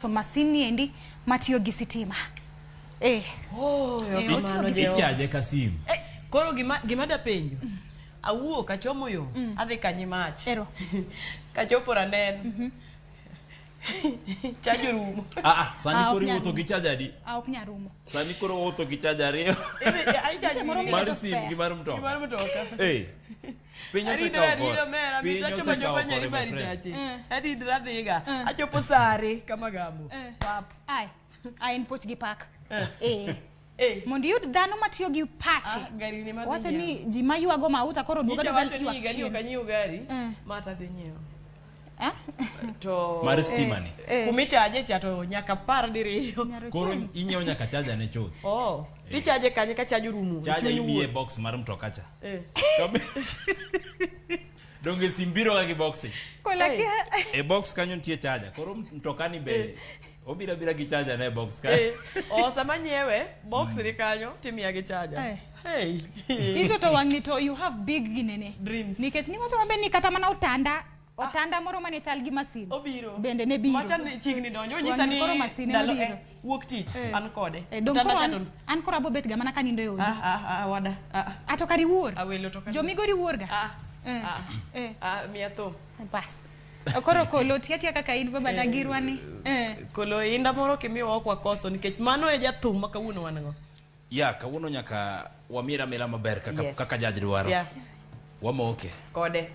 masini endi matiyo gi sitima. Kichaje Kasim. Koro gima da penjo. Awuok achomo yo, adhi kanyi mach. Ero. Kachopo ranen. Chajo rumo. Sani koro wuotho gi chaja di. Ok nyarumo. Sani koro wuotho gi chaja ariyo. Ai chajo Mar sim gi mar mtoka. Mar mtoka. Pinyo se kawo kore. Pinyo se kawo kore my friend. Adi dradhiga. Achopo sare kama gamo. Pap. En poch gi pak. Mondo yud dhano matiyo gi pache. Gari ni madhi. Wacho ni ji mayuago mauta koro duoga Nicha wacho ni ywak gani chien. okanyiew gari. Mata dhi nyiewo. To Mar stima ni. Kumichaje cha to nyaka par diriyo. Koro inyiewo nyaka chaja ne chuth. Tichaje kanye ka chajo rumo. Chaja imiye box mar mtoka cha. Donge simbiro ga gi box. E box kanyo nitie chaja. Koro mtokani be obira gi chaja ne box ka. Sama nyiewe box ri kanyo timiya gi chaja. Ito to wang'i to you have big ginene. Dreams. Nikech ni wacho mabe ni kata mana otanda moro mane chal gi masin. Obiro. Bende ne biro. Macha chingni donjo nyisa ni koro masin dalo biro. Wuok tich an kode. An koro abo bet ga mana kanindo yo. Wada. Ato kari wuor. Awelo to kari. Jomigori wuor ga. Miya to. Bas. Koro kolo tiatia kaka in baba dagirwa ni. Kolo inda moro kimiwa kwa koso nikech mano e jathum ma kawuono wan go. Kawuono nyaka wamira maber kaka jaj dwaro. Wamoke. Kode.